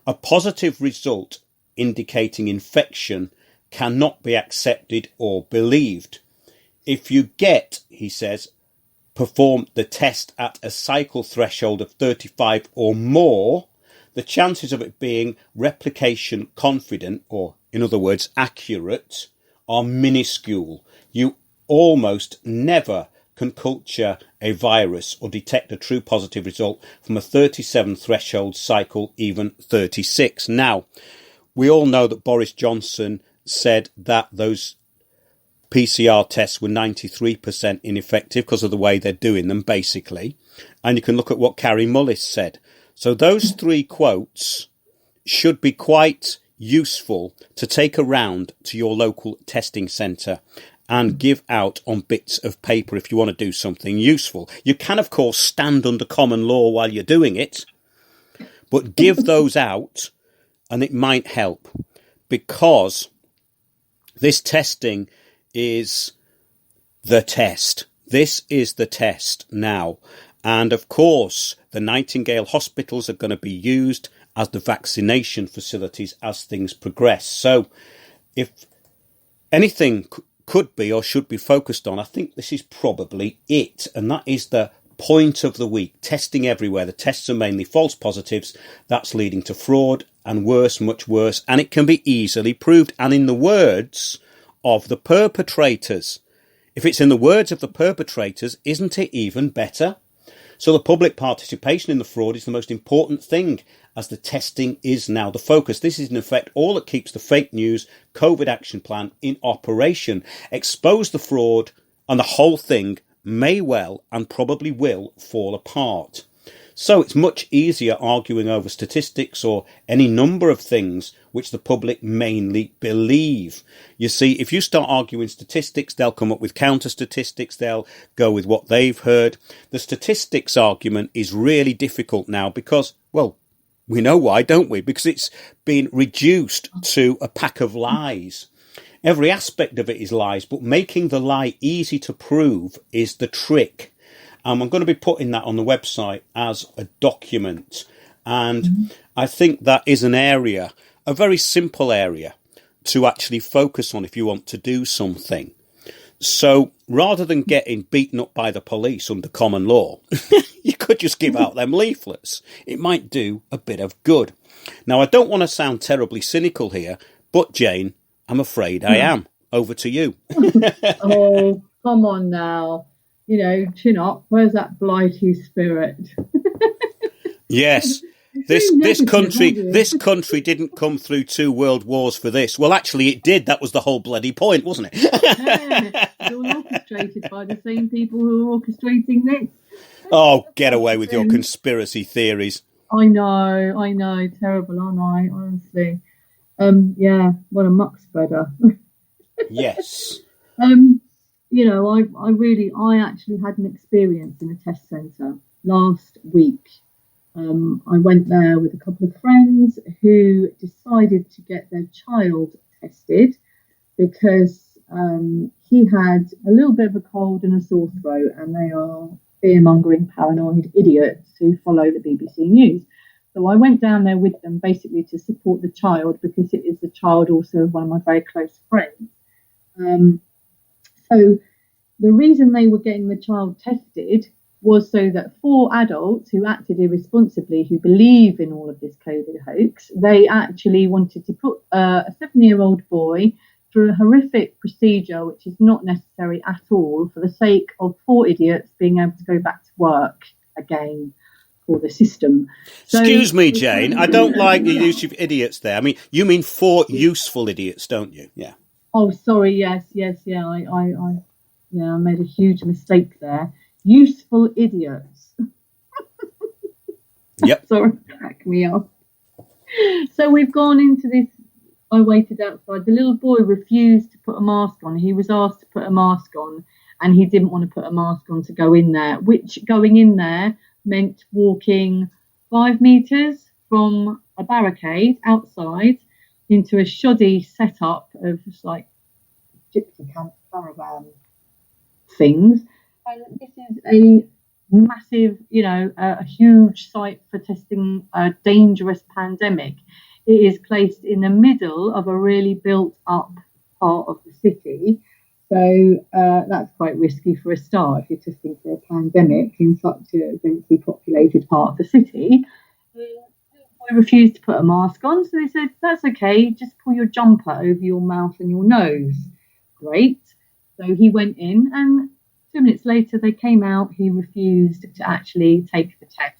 A positive result indicating infection cannot be accepted or believed. If you get, he says, perform the test at a cycle threshold of 35 or more, the chances of it being replication confident, or in other words, accurate, are minuscule. You almost never can culture a virus or detect a true positive result from a 37 threshold cycle, even 36. Now, we all know that Boris Johnson said that those PCR tests were 93% ineffective because of the way they're doing them, basically. And you can look at what Carrie Mullis said. So those three quotes should be quite useful to take around to your local testing centre and give out on bits of paper if you want to do something useful. You can, of course, stand under common law while you're doing it, but give those out and it might help, because this testing is the test. This is the test now. And of course, the Nightingale hospitals are going to be used as the vaccination facilities as things progress. So if anything could be or should be focused on, I think this is probably it. And that is the point of the week. Testing everywhere. The tests are mainly false positives. That's leading to fraud and worse, much worse. And it can be easily proved. And in the words of the perpetrators, if it's in the words of the perpetrators, isn't it even better? So the public participation in the fraud is the most important thing, as the testing is now the focus. This is in effect all that keeps the fake news COVID action plan in operation. Expose the fraud and the whole thing may well and probably will fall apart. So it's much easier arguing over statistics or any number of things which the public mainly believe. You see, if you start arguing statistics, they'll come up with counter statistics. They'll go with what they've heard. The statistics argument is really difficult now because, well, we know why, don't we? Because it's been reduced to a pack of lies. Every aspect of it is lies, but making the lie easy to prove is the trick. I'm going to be putting that on the website as a document. And I think that is an area, a very simple area to actually focus on if you want to do something. So rather than getting beaten up by the police under common law, you could just give out them leaflets. It might do a bit of good. Now, I don't want to sound terribly cynical here, but Jane, I'm afraid I am. Over to you. Oh, come on now. You know, chin up. Where's that blighty spirit? Yes. This country didn't come through 2 world wars for this. Well, actually, it did. That was the whole bloody point, wasn't it? Yeah, it's all orchestrated by the same people who are orchestrating this. Oh, get away with your conspiracy theories. I know. Terrible, aren't I? Honestly. Yeah, what a muck spreader. Yes. You know, I actually had an experience in a test centre last week. I went there with a couple of friends who decided to get their child tested because he had a little bit of a cold and a sore throat, and they are fear-mongering, paranoid idiots who follow the BBC News. So I went down there with them basically to support the child because it is the child also of one of my very close friends. So the reason they were getting the child tested was so that 4 adults who acted irresponsibly, who believe in all of this COVID hoax, they actually wanted to put a 7-year-old boy through a horrific procedure, which is not necessary at all, for the sake of 4 idiots being able to go back to work again for the system. So, excuse me, Jane, I don't like the use of idiots there. I mean, you mean 4 useful idiots, don't you? Yeah. Oh, sorry. Yes. Yeah. I made a huge mistake there. Useful idiots. Yep. Sorry, crack me up. So we've gone into this. I waited outside. The little boy refused to put a mask on. He was asked to put a mask on, and he didn't want to put a mask on to go in there, which going in there meant walking 5 metres from a barricade outside into a shoddy setup of just like gypsy camp caravan things. And this is a massive, a huge site for testing a dangerous pandemic. It is placed in the middle of a really built up part of the city. So that's quite risky for a start if you're testing for a pandemic in such a densely populated part of the city. I refused to put a mask on, so they said, that's okay, just pull your jumper over your mouth and your nose. Great. So he went in, and 2 minutes later they came out. He refused to actually take the test,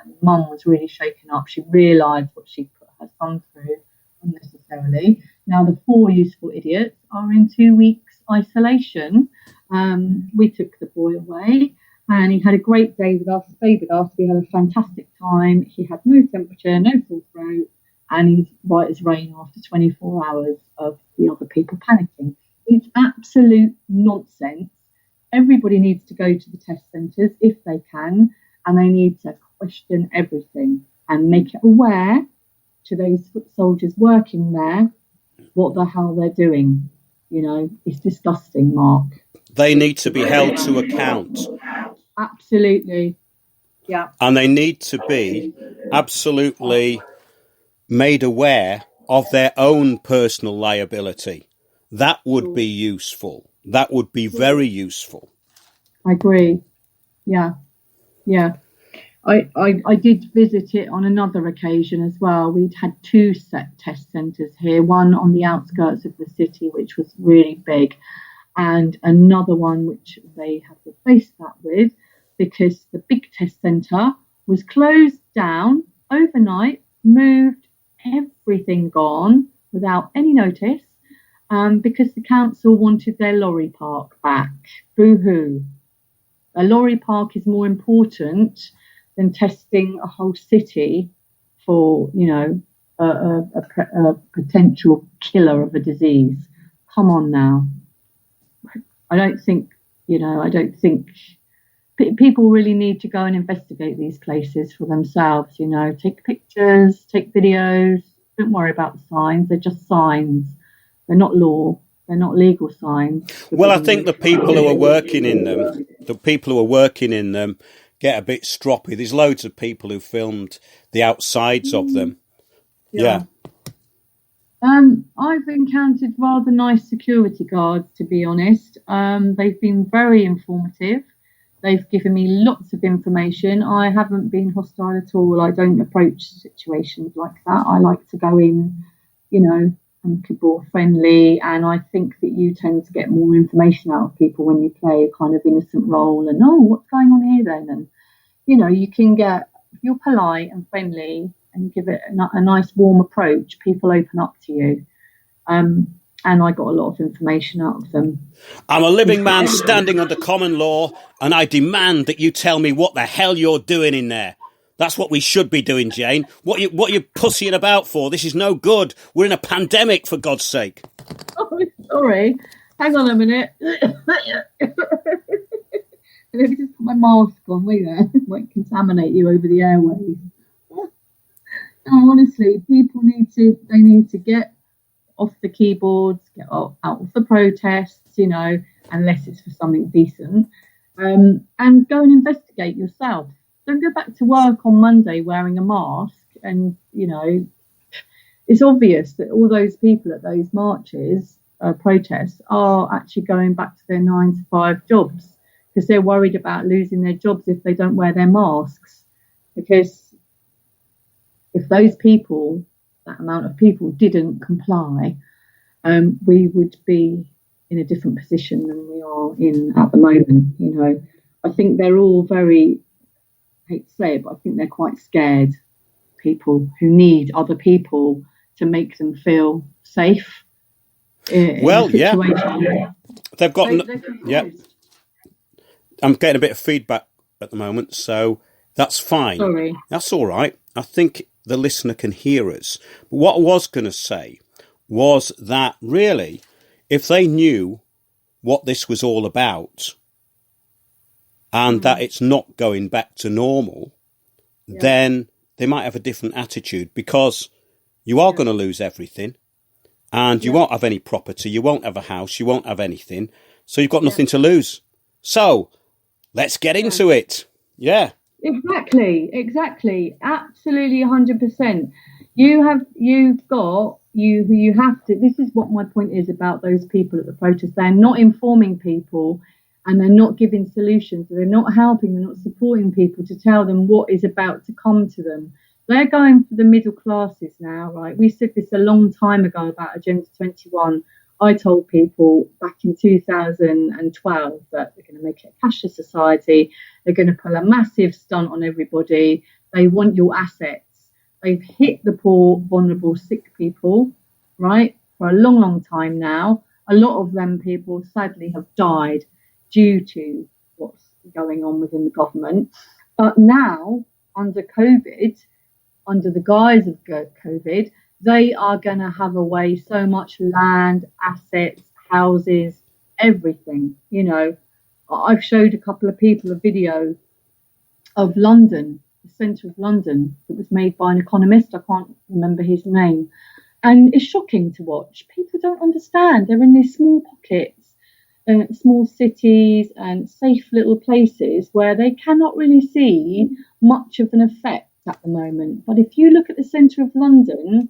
and Mum was really shaken up. She realised what she'd put her son through unnecessarily. Now the 4 useful idiots are in 2 weeks isolation. We took the boy away, and he had a great day with us, stayed with us. We had a fantastic time. He had no temperature, no sore throat, and he's white as rain after 24 hours of the other people panicking. It's absolute nonsense. Everybody needs to go to the test centres if they can, and they need to question everything and make it aware to those foot soldiers working there what the hell they're doing. It's disgusting, Mark. They need to be held to account. Absolutely. Yeah. And they need to be absolutely made aware of their own personal liability. That would be useful. That would be very useful. I agree. Yeah. Yeah. I did visit it on another occasion as well. We'd had two set test centres here, one on the outskirts of the city, which was really big, and another one which they have replaced that with because the big test centre was closed down overnight, moved, everything gone without any notice, because the council wanted their lorry park back. Boo-hoo. A lorry park is more important than testing a whole city for, a potential killer of a disease. Come on now. I don't think people really need to go and investigate these places for themselves, take pictures, take videos. Don't worry about the signs. They're just signs. They're not law. They're not legal signs. Well, I think the people who are working in them, get a bit stroppy. There's loads of people who filmed the outsides of them. Yeah. I've encountered rather nice security guards, to be honest. They've been very informative. They've given me lots of information. I haven't been hostile at all. I don't approach situations like that. I like to go in, amicable, friendly, and I think that you tend to get more information out of people when you play a kind of innocent role and, what's going on here then? And, you can get, if you're polite and friendly and give it a nice warm approach, people open up to you. And I got a lot of information out of them. I'm a living man standing under common law, and I demand that you tell me what the hell you're doing in there. That's what we should be doing, Jane. What you pussying about for? This is no good. We're in a pandemic, for God's sake. Oh, sorry. Hang on a minute. Let me just put my mask on. Wait there. It might contaminate you over the airways. No, honestly, people need to get off the keyboards, get out of the protests, unless it's for something decent, and go and investigate yourself. Don't go back to work on Monday wearing a mask. And, it's obvious that all those people at those marches, protests, are actually going back to their 9-to-5 jobs because they're worried about losing their jobs if they don't wear their masks. Because if those people, that amount of people, didn't comply, we would be in a different position than we are in at the moment. I think they're all very, I hate to say it, but I think they're quite scared people who need other people to make them feel safe. Well, yeah. They've got, yeah. I'm getting a bit of feedback at the moment, so that's fine. Sorry. That's all right. I think the listener can hear us. But what I was going to say was that really, if they knew what this was all about and that it's not going back to normal, then they might have a different attitude, because you are going to lose everything and you won't have any property, you won't have a house, you won't have anything. So you've got nothing to lose. So let's get into it. Yeah. Exactly. Absolutely 100%. You have to, this is what my point is about those people at the protest. They're not informing people and they're not giving solutions. They're not helping, they're not supporting people to tell them what is about to come to them. They're going for the middle classes now, right? We said this a long time ago about Agenda 21. I told people back in 2012 that they're going to make it a cashless society. They're going to pull a massive stunt on everybody. They want your assets. They've hit the poor, vulnerable, sick people, right, for a long, long time now. A lot of them people sadly have died due to what's going on within the government. But now, under COVID, under the guise of COVID, they are going to have away so much land, assets, houses, everything. I've showed a couple of people a video of London, the centre of London, that was made by an economist. I can't remember his name. And it's shocking to watch. People don't understand. They're in these small pockets, small cities and safe little places where they cannot really see much of an effect at the moment. But if you look at the centre of London,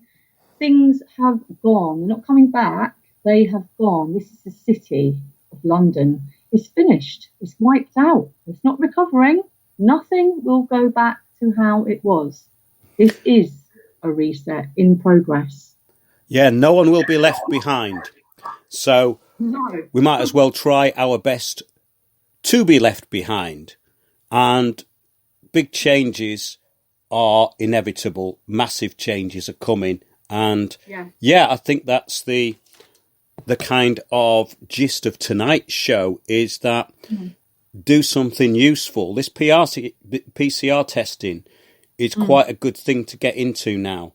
things have gone. They're not coming back. They have gone. This is the city of London. It's finished. It's wiped out. It's not recovering. Nothing will go back to how it was. This is a reset in progress. Yeah, no one will be left behind. So No. we might as well try our best to be left behind. And big changes are inevitable. Massive changes are coming. And yeah, I think that's the kind of gist of tonight's show, is that do something useful. This PCR testing is quite a good thing to get into now.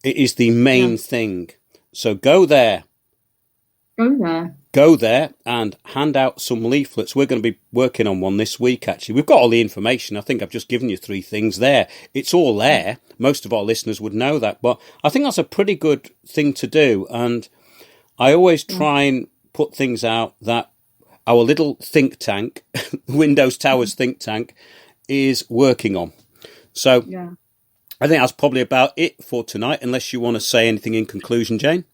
It is the main thing. So go there and hand out some leaflets. We're going to be working on one this week, actually. We've got all the information. I think I've just given you 3 things there. It's all there. Most of our listeners would know that. But I think that's a pretty good thing to do. And I always try and put things out that our little think tank, Windows Towers think tank, is working on. So I think that's probably about it for tonight, unless you want to say anything in conclusion, Jane.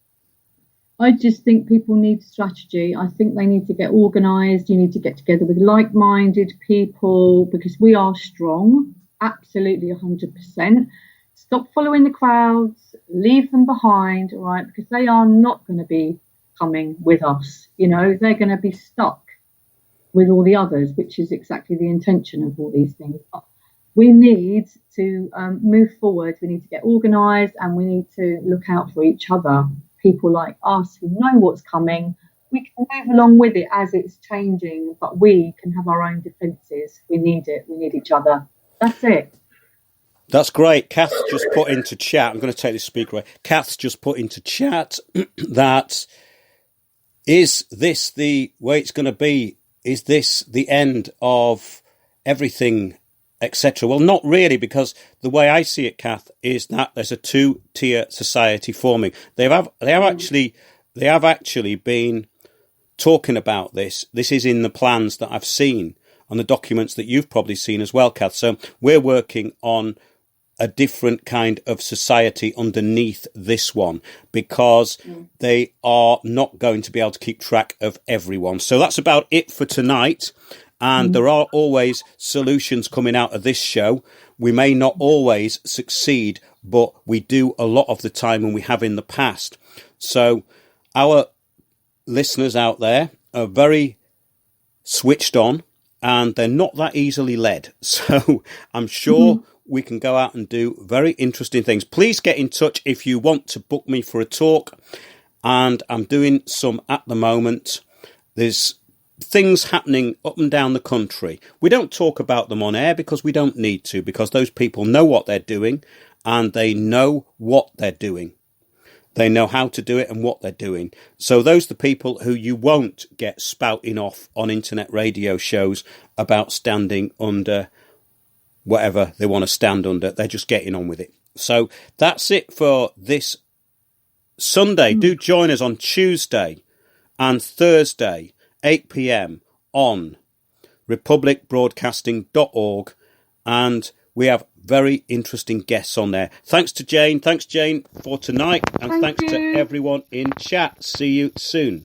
I just think people need strategy. I think they need to get organised. You need to get together with like-minded people, because we are strong, absolutely 100%. Stop following the crowds, leave them behind, all right, because they are not going to be coming with us. You know, they're going to be stuck with all the others, which is exactly the intention of all these things. We need to move forward. We need to get organised, and we need to look out for each other. People like us who know what's coming, we can move along with it as it's changing, but we can have our own defences. We need it. We need each other. That's it. That's great. Kath just put into chat, I'm going to take this speaker away. Kath's just put into chat that, is this the way it's going to be? Is this the end of everything, etc.? Well, not really, because the way I see it, Kath, is that there's a 2-tier society forming. They have actually been talking about this. This is in the plans that I've seen and the documents that you've probably seen as well, Kath. So we're working on a different kind of society underneath this one, because they are not going to be able to keep track of everyone. So that's about it for tonight. And there are always solutions coming out of this show. We may not always succeed, but we do a lot of the time, and we have in the past. So our listeners out there are very switched on, and they're not that easily led. So I'm sure we can go out and do very interesting things. Please get in touch if you want to book me for a talk. And I'm doing some at the moment. There's things happening up and down the country. We don't talk about them on air because we don't need to, because those people know what they're doing, and they know what they're doing. They know how to do it and what they're doing. So those are the people who you won't get spouting off on internet radio shows about standing under whatever they want to stand under. They're just getting on with it. So that's it for this Sunday. Do join us on Tuesday and Thursday, 8 p.m. on republicbroadcasting.org, and we have very interesting guests on there. Thanks to Jane. Thanks, Jane, for tonight, and thanks to everyone in chat. See you soon.